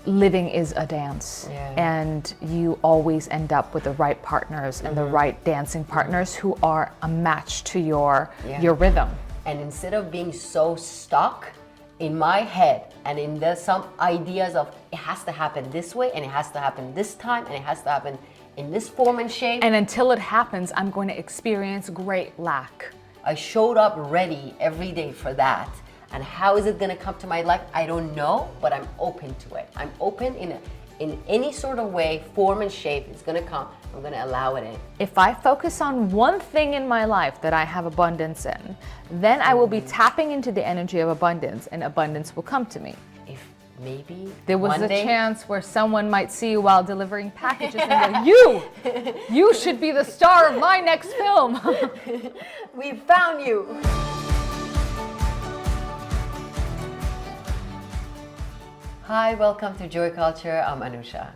living is a dance, and you always end up with the right partners and the right dancing partners who are a match to your rhythm. And instead of being so stuck in my head and in some ideas of it has to happen this way and it has to happen this time and it has to happen in this form and shape. And until it happens, I'm going to experience great lack. I showed up ready every day for that. And how is it going to come to my life? I don't know, but I'm open to it. I'm open in any sort of way, form and shape. It's going to come. I'm going to allow it in. If I focus on one thing in my life that I have abundance in, then I will be tapping into the energy of abundance, and abundance will come to me. If maybe there was one a day, chance where someone might see you while delivering packages and go, you should be the star of my next film. We found you. Hi, welcome to Joy Culture. I'm Anusha.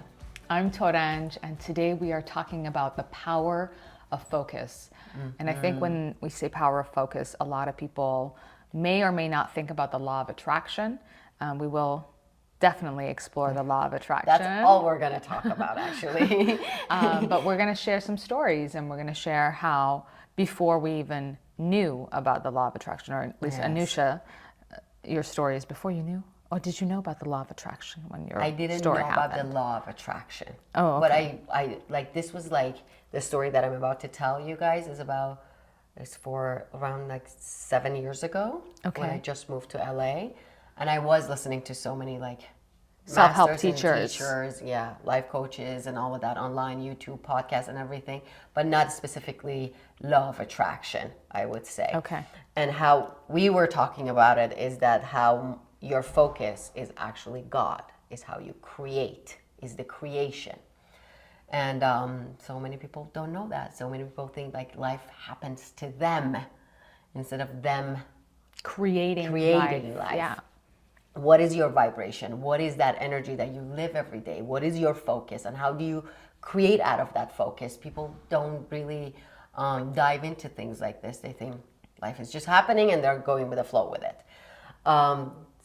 I'm Torange, and today we are talking about the power of focus. And I think when we say power of focus, a lot of people may or may not think about the law of attraction. We will definitely explore the law of attraction. That's all we're going to talk about, actually. But we're going to share some stories, and we're going to share how, before we even knew about the law of attraction, or at least Anusha, your story is before you knew? Or did you know about the law of attraction when your story happened? I didn't know about the law of attraction. Oh, okay. But I like, this was like, the story that I'm about to tell you guys is for around like 7 years ago. Okay. When I just moved to LA. And I was listening to so many like self-help masters and teachers, life coaches and all of that online, YouTube, podcasts and everything, but not specifically law of attraction, I would say. Okay. And how we were talking about it is that how your focus is actually God, is how you create, is the creation. And so many people don't know that. So many people think like life happens to them instead of them creating life. Yeah. What is your vibration? What is that energy that you live every day? What is your focus? And how do you create out of that focus? People don't really dive into things like this. They think life is just happening and they're going with the flow with it.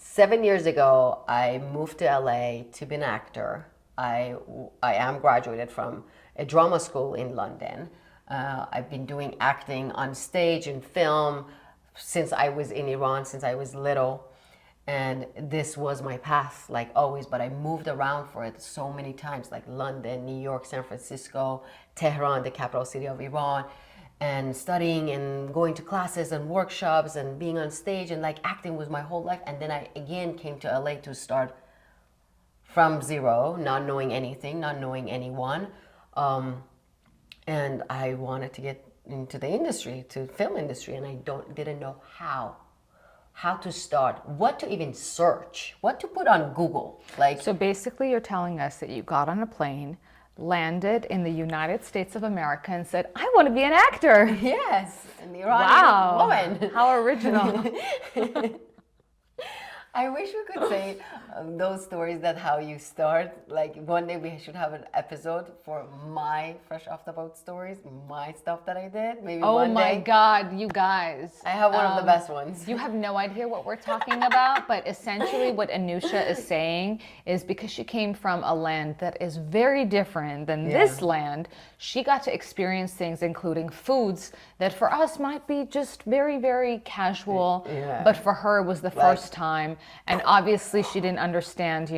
7 years ago, I moved to LA to be an actor. I am graduated from a drama school in London. I've been doing acting on stage and film since I was in Iran, since I was little. And this was my path, like always, but I moved around for it so many times, like London, New York, San Francisco, Tehran, the capital city of Iran, and studying and going to classes and workshops and being on stage, and like acting was my whole life. And then I again came to LA to start from zero, not knowing anything, not knowing anyone. And I wanted to get into the industry, to film industry, and I didn't know how to start, what to even search, what to put on Google. Like, so basically you're telling us that you got on a plane, landed in the United States of America and said, I want to be an actor. Yes, an Iranian woman. How original. I wish we could say those stories, that how you start. Like one day we should have an episode for my fresh off the boat stories, my stuff that I did. Maybe one day. Oh my God, you guys. I have one of the best ones. You have no idea what we're talking about, but essentially what Anusha is saying is because she came from a land that is very different than this land, she got to experience things including foods that for us might be just very, very casual, but for her it was the first time. And obviously she didn't understand,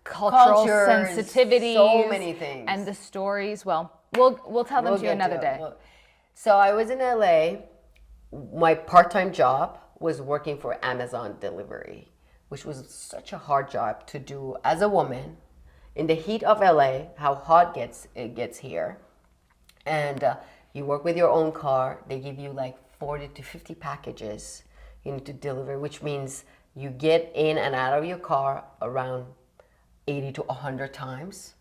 cultural sensitivities. So many things. And the stories. Well, we'll tell them to you another day. So I was in LA. My part-time job was working for Amazon delivery, which was such a hard job to do as a woman in the heat of LA, how hot it gets here. And you work with your own car. They give you like 40 to 50 packages you need to deliver, which means you get in and out of your car around 80 to 100 times.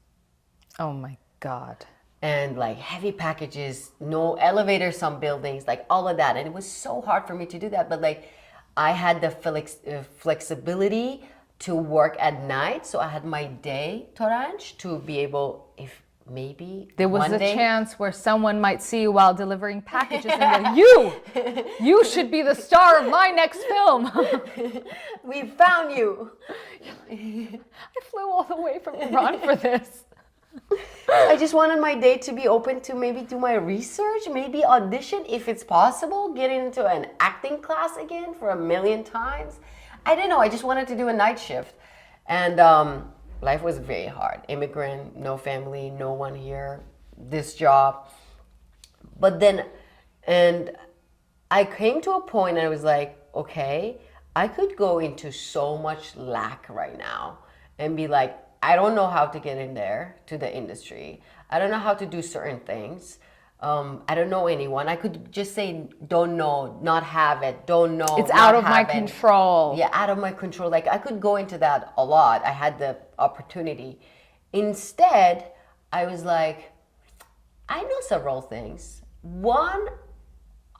Oh my God. And like heavy packages, no elevator, some buildings, like all of that. And it was so hard for me to do that. But like I had the flexibility to work at night. So I had my day, Torange, to be able, if maybe There was one a day, chance where someone might see you while delivering packages and go, you should be the star of my next film. we found you. I flew all the way from Iran for this. I just wanted my day to be open to maybe do my research, maybe audition if it's possible, get into an acting class again for a million times. I don't know. I just wanted to do a night shift. And life was very hard. Immigrant, no family, no one here, this job. But then, and I came to a point and I was like, okay, I could go into so much lack right now and be like, I don't know how to get in there to the industry. I don't know how to do certain things. I don't know anyone. I could just say, don't know, not have it, don't know. It's not out of my have it. control. Yeah, out of my control. Like I could go into that a lot. I had the opportunity. Instead, I was like, I know several things. One,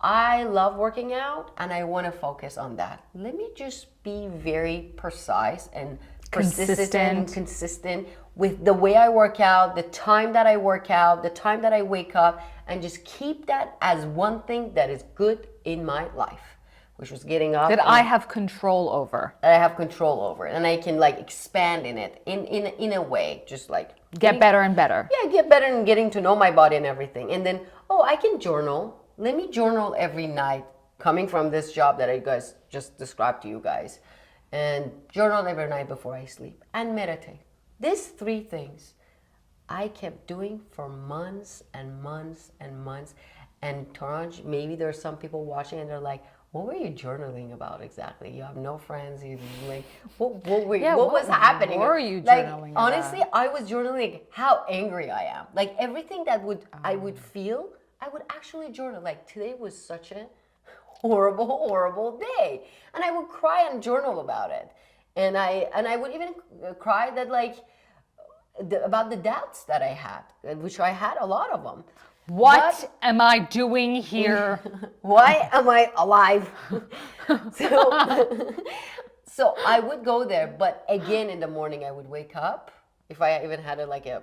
I love working out and I want to focus on that. Let me just be very precise and persistent and consistent with the way I work out, the time that I work out, the time that I wake up, and just keep that as one thing that is good in my life, which was getting up. That I have control over. That I have control over, and I can like expand in it in a way, just like Get better and better. Yeah, get better in getting to know my body and everything. And then, I can journal. Let me journal every night, coming from this job that I guys just described to you guys, and journal every night before I sleep and meditate. These three things I kept doing for months and months and months. And Toranj, maybe there's some people watching and they're like, what were you journaling about exactly? You have no friends. You like, what was happening? What were you like, journaling honestly, about? I was journaling how angry I am. Like everything that I would feel, I would actually journal. Like today was such a horrible day, and I would cry and journal about it. And I would even cry that like about the doubts that I had, which I had a lot of them. What am I doing here? Why am I alive? So I would go there, but again in the morning I would wake up. If I even had a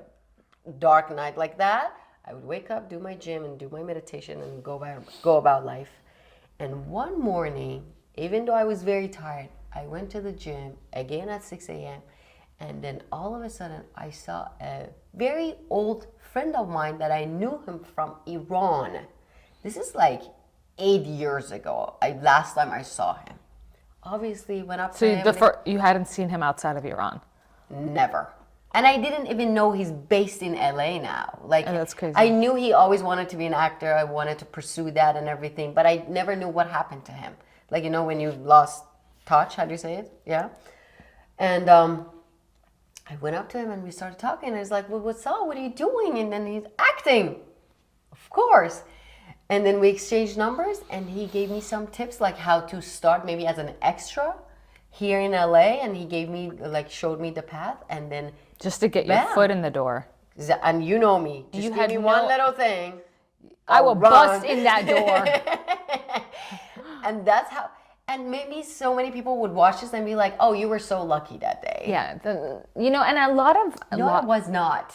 dark night like that, I would wake up, do my gym and do my meditation and go about life. And one morning, even though I was very tired, I went to the gym again at 6 a.m. And then all of a sudden I saw a very old friend of mine that I knew him from Iran. This is like 8 years ago. Last time I saw him. Obviously went up to him. So you hadn't seen him outside of Iran? Never. And I didn't even know he's based in LA now. Like, that's crazy. I knew he always wanted to be an actor. I wanted to pursue that and everything, but I never knew what happened to him. Like, when you lost touch, how do you say it? Yeah. And I went up to him and we started talking. And I was like, well, what's up? What are you doing? And then he's acting. Of course. And then we exchanged numbers and he gave me some tips like how to start maybe as an extra here in LA. And he showed me the path. And then just to get your foot in the door. And you know me. Just give me one little thing. I will bust in that door. And that's how. And maybe so many people would watch this and be like, "Oh, you were so lucky that day." Yeah, and a lot of I was not.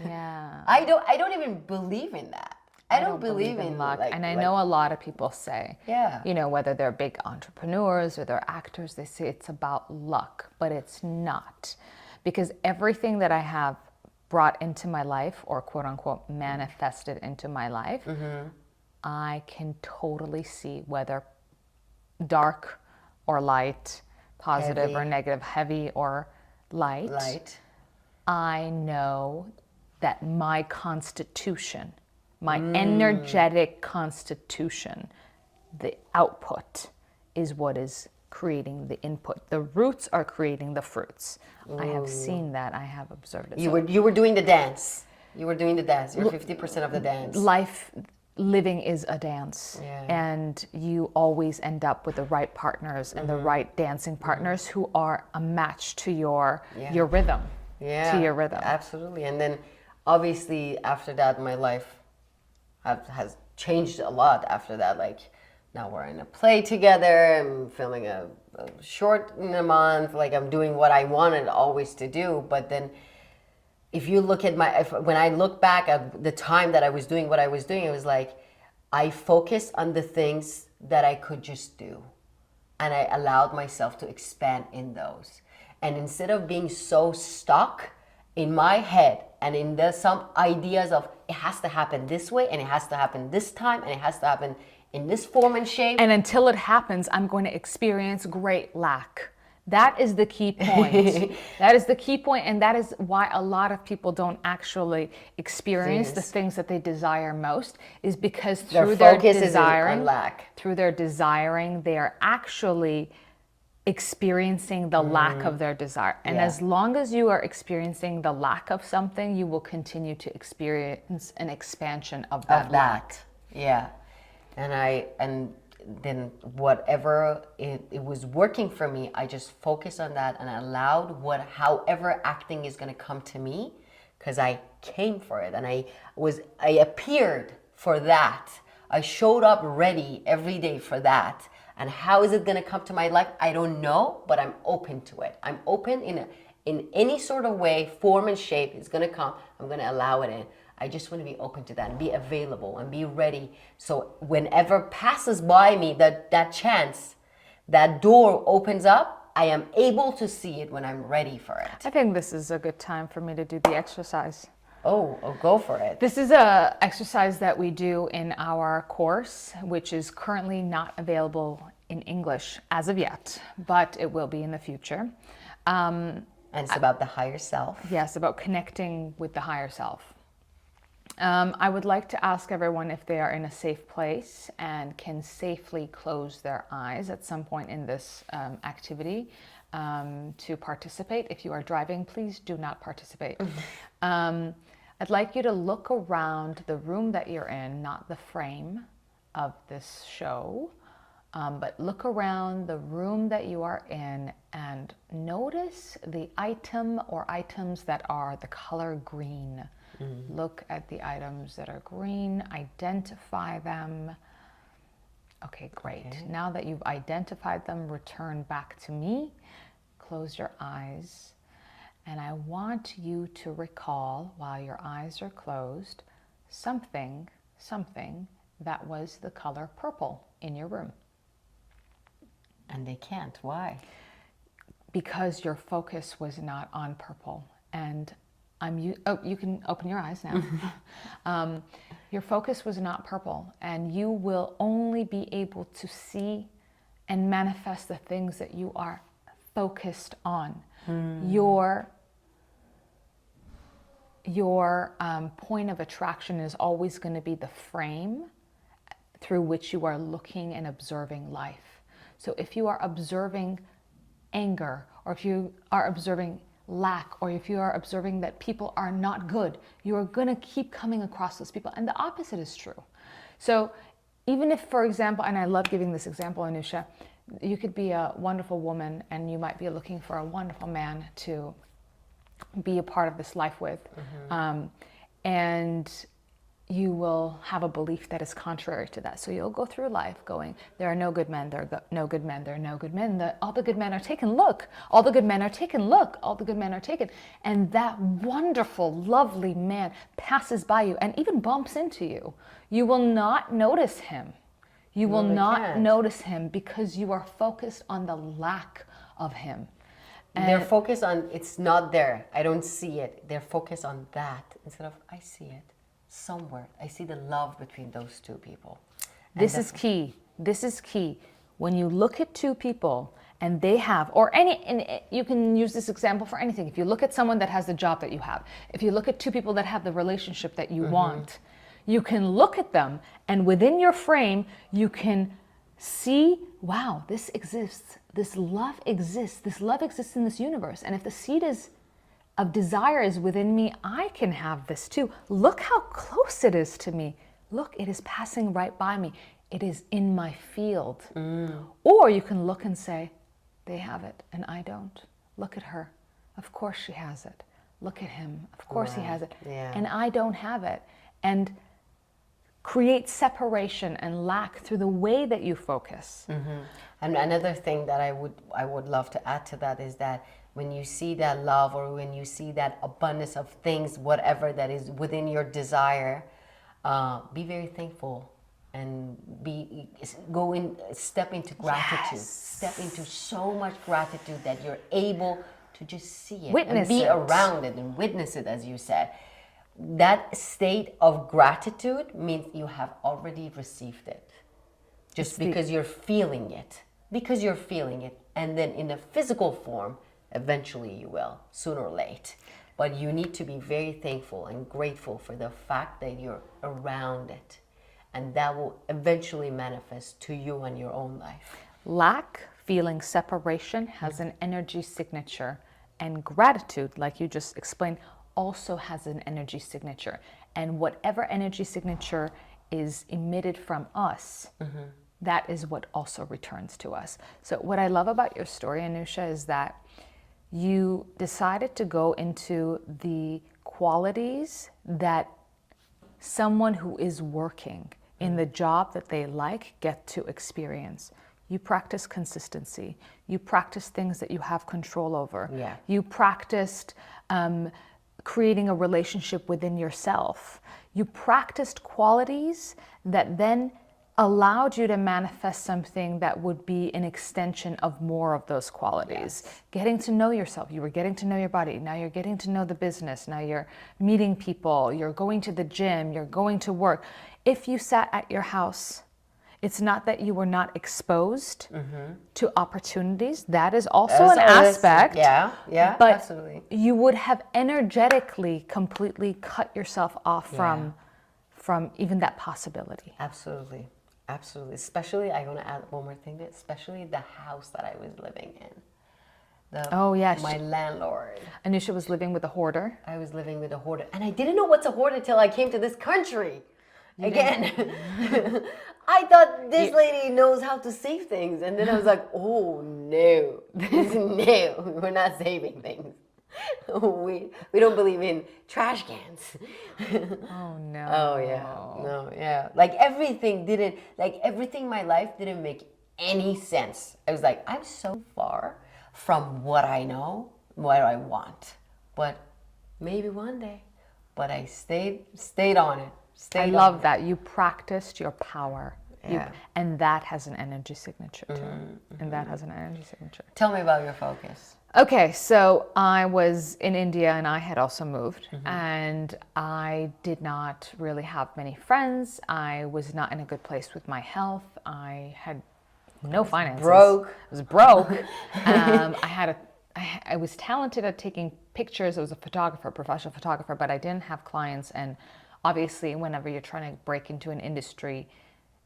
Yeah. I don't even believe in that. I don't believe in luck. And I know a lot of people say, yeah, whether they're big entrepreneurs or they're actors, they say it's about luck, but it's not. Because everything that I have brought into my life or quote unquote manifested into my life, I can totally see whether dark or light, positive or negative, heavy or light. I know that my constitution, my energetic constitution, the output is what is creating the input. The roots are creating the fruits. I have seen that. I have observed it. You were doing the dance. You were doing the dance. You're 50% of the dance. Living is a dance, and you always end up with the right partners and the right dancing partners who are a match to your rhythm. Yeah, to your rhythm. Absolutely. And then obviously after that, my life has changed a lot after that. Like now we're in a play together. I'm filming a short in a month. Like I'm doing what I wanted always to do. But then if you look at when I look back at the time that I was doing what I was doing, it was like I focused on the things that I could just do. And I allowed myself to expand in those. And instead of being so stuck in my head and in some ideas of it has to happen this way and it has to happen this time and it has to happen in this form and shape. And until it happens, I'm going to experience great lack. That is the key point. That is the key point, and that is why a lot of people don't actually experience the things that they desire most, is because through their desiring, through their desiring, they are actually experiencing the lack of their desire. And as long as you are experiencing the lack of something, you will continue to experience an expansion of that lack. Yeah. And then whatever it was working for me, I just focused on that and allowed however acting is going to come to me, because I came for it and I appeared for that. I showed up ready every day for that. And how is it going to come to my life? I don't know, but I'm open to it. I'm open in any sort of way, form and shape. It's going to come. I'm going to allow it in. I just want to be open to that and be available and be ready. So whenever passes by me that chance, that door opens up, I am able to see it when I'm ready for it. I think this is a good time for me to do the exercise. Oh, go for it. This is a exercise that we do in our course, which is currently not available in English as of yet, but it will be in the future. And it's about the higher self. Yes, about connecting with the higher self. I would like to ask everyone if they are in a safe place and can safely close their eyes at some point in this activity to participate. If you are driving, please do not participate. I'd like you to look around the room that you're in, not the frame of this show, but look around the room that you are in and notice the item or items that are the color green. Look at the items that are green, identify them. Okay, great. Okay. Now that you've identified them, return back to me. Close your eyes. And I want you to recall, while your eyes are closed, something that was the color purple in your room. And they can't. Why? Because your focus was not on purple. And you can open your eyes now. Your focus was not purple, and you will only be able to see and manifest the things that you are focused on. Your point of attraction is always going to be the frame through which you are looking and observing life. So if you are observing anger, or if you are observing lack, or if you are observing that people are not good, you are going to keep coming across those people. And the opposite is true. So even if, for example, and I love giving this example, Anusha, you could be a wonderful woman and you might be looking for a wonderful man to be a part of this life with. And you will have a belief that is contrary to that. So you'll go through life going, there are no good men, there are no good men, there are no good men, all the good men are taken, look, all the good men are taken, look, all the good men are taken. And that wonderful, lovely man passes by you and even bumps into you. You will not notice him. You will not notice him because you are focused on the lack of him. And they're focused on, it's not there, I don't see it. They're focused on that instead of, I see it. Somewhere I see the love between those two people. This is key. This is key. When you look at two people and they have, or and you can use this example for anything. If you look at someone that has the job that you have, if you look at two people that have the relationship that you want, you can look at them and within your frame, you can see, wow, this exists. This love exists. This love exists in this universe. And if the seed of desire is within me, I can have this too. Look how close it is to me. Look, it is passing right by me. It is in my field. Or you can look and say, they have it and I don't. Look at her. Of course she has it. Look at him. Of course he has it. And I don't have it. And create separation and lack through the way that you focus. And another thing that I would love to add to that is that when you see that love, or when you see that abundance of things, whatever that is within your desire, be very thankful and step into gratitude. Step into so much gratitude that you're able to just see it, Witness and be it. around it and witness it, as you said. That state of gratitude means you have already received it. Just because you're feeling it. Because you're feeling it. And then in a physical form, eventually you will, sooner or late. But you need to be very thankful and grateful for the fact that you're around it. And that will eventually manifest to you in your own life. Lack, feeling separation, has an energy signature. And gratitude, like you just explained, also has an energy signature. And whatever energy signature is emitted from us, that is what also returns to us. So what I love about your story, Anusha, is that you decided to go into the qualities that someone who is working in the job that they like get to experience. You practice consistency. You practice things that you have control over. Yeah. You practiced creating a relationship within yourself. You practiced qualities that then allowed you to manifest something that would be an extension of more of those qualities. Yes. Getting to know yourself. You were getting to know your body. Now you're getting to know the business. Now you're meeting people. You're going to the gym. You're going to work. If you sat at your house, it's not that you were not exposed to opportunities. That is also an aspect. Yeah, but absolutely. you would have energetically completely cut yourself off from even that possibility. Absolutely. Absolutely. Especially, I want to add one more thing, especially the house that I was living in. Oh, yeah. My landlord. Anusha was living with a hoarder. I was living with a hoarder. And I didn't know what's a hoarder till I came to this country. Again. I thought this lady knows how to save things. And then I was like, oh, no. No, we're not saving things. We don't believe in trash cans. Oh, no. Oh, yeah. No, yeah. Like everything in my life didn't make any sense. I was like, I'm so far from what I know, what I want. But maybe one day. But I stayed on it. I love that. You practiced your power. Yeah. And that has an energy signature too. And that has an energy signature. Tell me about your focus. Okay, so I was in India and I had also moved, and I did not really have many friends. I was not in a good place with my health. I had no finances. Broke. I was broke. I was talented at taking pictures. I was a photographer, professional photographer, but I didn't have clients. And obviously, whenever you're trying to break into an industry,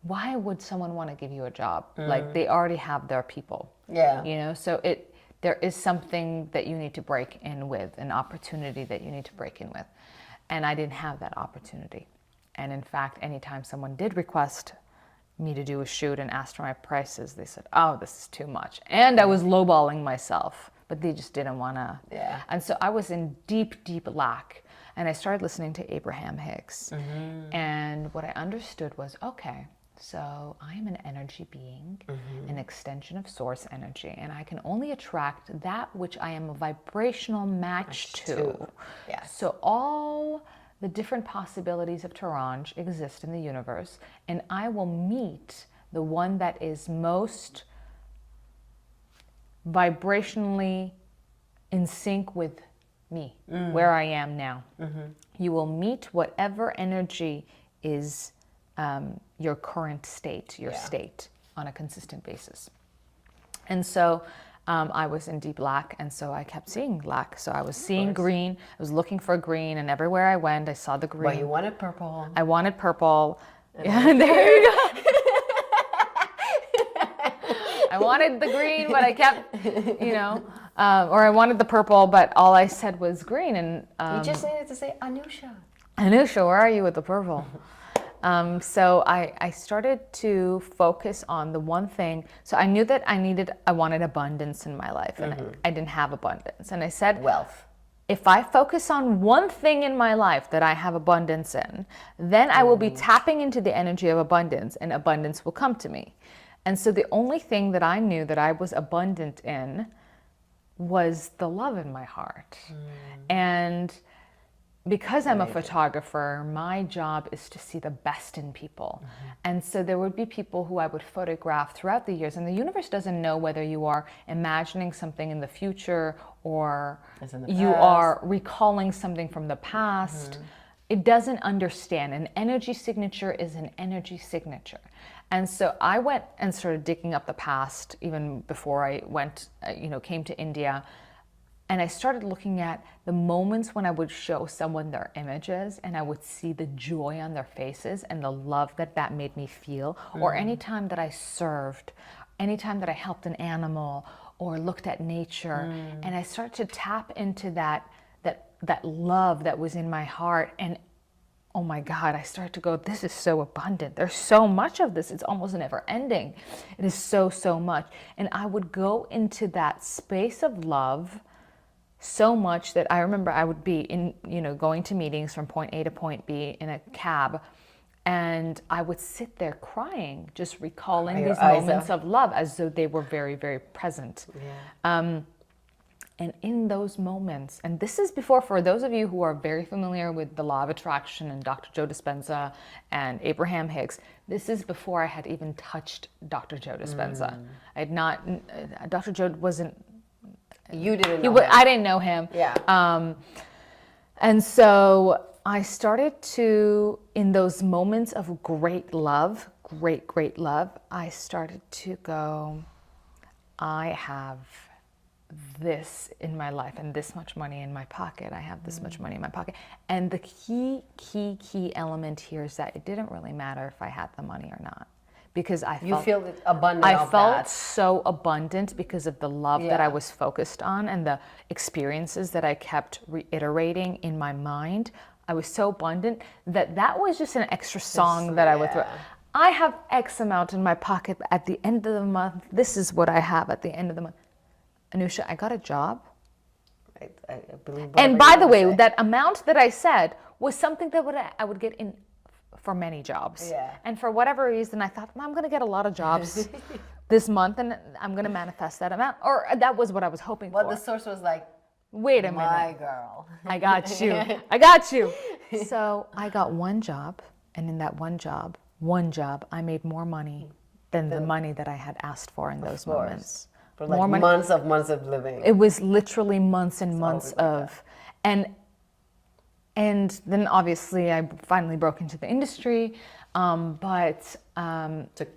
why would someone want to give you a job? Like they already have their people. Yeah. You know, so there is something that you need to break in with, an opportunity that you need to break in with. And I didn't have that opportunity. And in fact, anytime someone did request me to do a shoot and asked for my prices, they said, oh, this is too much. And I was lowballing myself, but they just didn't want to. Yeah. And so I was in deep, deep lack. And I started listening to Abraham Hicks. And what I understood was, okay, so I am an energy being, an extension of source energy, and I can only attract that which I am a vibrational match to. Yes. So all the different possibilities of Taranj exist in the universe, and I will meet the one that is most vibrationally in sync with me, where I am now. You will meet whatever energy is your current state, your state, on a consistent basis. And so I was in deep lack, and so I kept seeing lack. So I was seeing green, I was looking for green, and everywhere I went, I saw the green. Well, you wanted purple. I wanted purple. Yeah, there you go. I wanted the green, but I kept, or I wanted the purple, but all I said was green. And you just needed to say Anusha. Anusha, where are you with the purple? So I started to focus on the one thing. So I knew that I wanted abundance in my life, and I didn't have abundance. And I said, Wealth. if I focus on one thing in my life that I have abundance in, then I will be tapping into the energy of abundance and abundance will come to me. And so the only thing that I knew that I was abundant in was the love in my heart. And because I'm a photographer, my job is to see the best in people. And so there would be people who I would photograph throughout the years. And the universe doesn't know whether you are imagining something in the future or you are recalling something from the past. It doesn't understand. An energy signature is an energy signature. And so I went and started digging up the past even before I went, came to India. And I started looking at the moments when I would show someone their images and I would see the joy on their faces and the love that that made me feel. Or anytime that I served, anytime that I helped an animal or looked at nature. And I started to tap into that love that was in my heart. And oh my God, I started to go, this is so abundant. There's so much of this. It's almost never ending. It is so, so much. And I would go into that space of love so much that I remember I would be in, going to meetings from point A to point B in a cab, and I would sit there crying, just recalling these moments of love as though they were very, very present. And in those moments, and this is before, for those of you who are very familiar with the law of attraction and Dr. Joe Dispenza and Abraham Hicks, this is before I had even touched Dr. Joe Dispenza. I had not, Dr. Joe wasn't, you didn't know him. I didn't know him. Yeah. And so I started to, in those moments of great love, great love, I started to go, I have this in my life and this much money in my pocket. I have this much money in my pocket. And the key element here is that it didn't really matter if I had the money or not. Because I felt abundant. I felt so abundant because of the love that I was focused on and the experiences that I kept reiterating in my mind. I was so abundant that was just an extra song that I would throw. I have X amount in my pocket at the end of the month. This is what I have at the end of the month. Anusha, I got a job. I believe. And by the way, that amount that I said was something that I would get in for many jobs. And for whatever reason, I thought, I'm going to get a lot of jobs this month and I'm going to manifest that amount. Or that was what I was hoping for. Well, the source was like, wait a minute. My girl. I got you. I got you. So I got one job. And in that one job, I made more money than the money that I had asked for in those moments. For like months of living. It was literally months and months of, and then obviously I finally broke into the industry, but took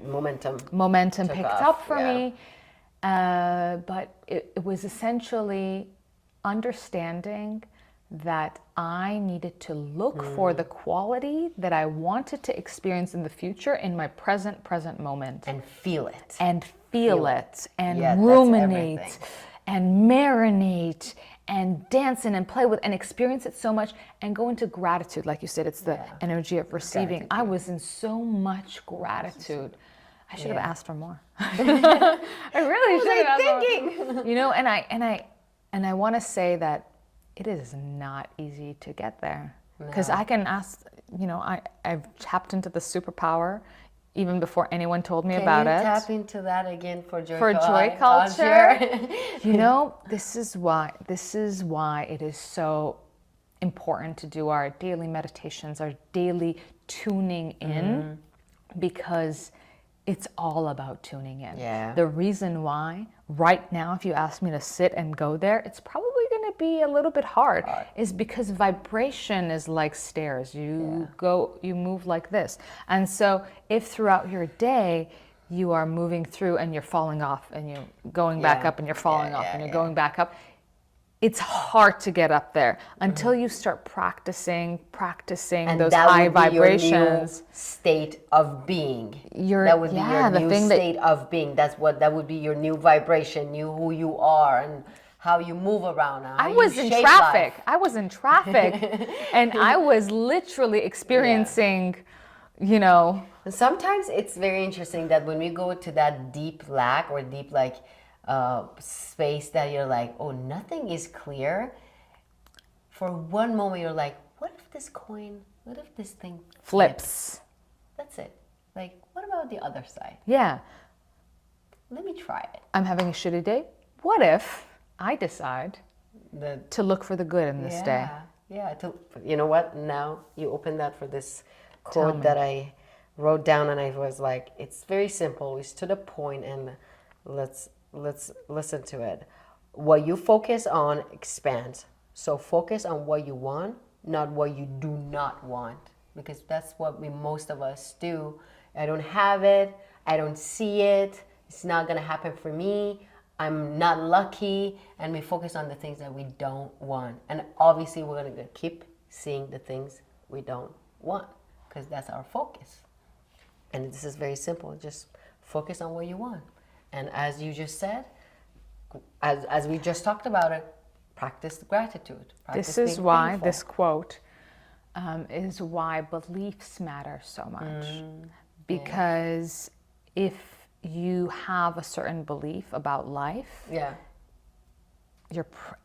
momentum picked up for me. But it was essentially understanding that I needed to look for the quality that I wanted to experience in the future in my present moment. And feel it. And feel it. And ruminate and marinate and dance in and play with and experience it so much and go into gratitude. Like you said, it's the energy of receiving. Gratitude. I was in so much gratitude. I should have asked for more. I really should have asked for more. And I want to say that it is not easy to get there. Because I can ask, I've tapped into the superpower even before anyone told me about it. Can you tap into that again for joy culture? This is why it is so important to do our daily meditations, our daily tuning in, because it's all about tuning in. The reason why, right now, if you ask me to sit and go there, it's probably going to be a little bit hard, is because vibration is like stairs. You move like this. And so if throughout your day, you are moving through and you're falling off and you're going back up and you're falling off and you're going back up, it's hard to get up there until you start practicing and those high vibrations. Your new state of being. That would be your new state of being. That would be your new vibration, who you are and how you move around. I was in traffic and I was literally experiencing, Sometimes it's very interesting that when we go to that deep lack or deep space that you're like, oh, nothing is clear. for one moment you're like, what if this thing Flips. That's it. Like, what about the other side? Yeah. Let me try it. I'm having a shitty day. What if I decide to look for the good in this day? Yeah. You know what? Now you open that for this Tell quote me. that I wrote down, and I was like, it's very simple. It's to the point, and let's listen to it. What you focus on expands. So focus on what you want, not what you do not want, because that's what most of us do. I don't have it. I don't see it. It's not gonna happen for me. I'm not lucky, and we focus on the things that we don't want. And obviously, we're gonna keep seeing the things we don't want, because that's our focus. And this is very simple. Just focus on what you want. And as you just said, as we just talked about it, practice gratitude. This is why this quote is why beliefs matter so much. Because if you have a certain belief about life,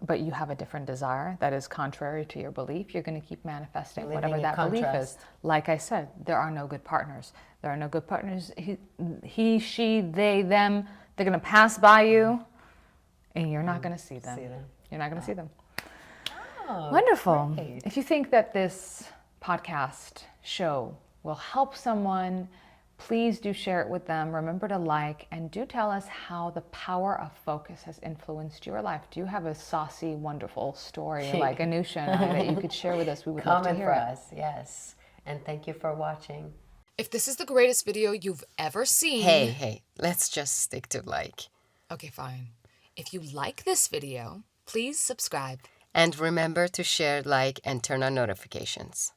but you have a different desire that is contrary to your belief, you're going to keep manifesting whatever that belief is. Like I said, there are no good partners. There are no good partners. He, she, they, them, they're going to pass by you, and you're not going to see them. You're not going to see them. Wonderful. Great. If you think that this podcast show will help someone, please do share it with them. Remember to like, and do tell us how the power of focus has influenced your life. Do you have a saucy, wonderful story like Anusha and I that you could share with us? We would love to hear Comment for it. us, yes. And thank you for watching. If this is the greatest video you've ever seen... Hey, let's just stick to like. Okay, fine. If you like this video, please subscribe. And remember to share, like, and turn on notifications.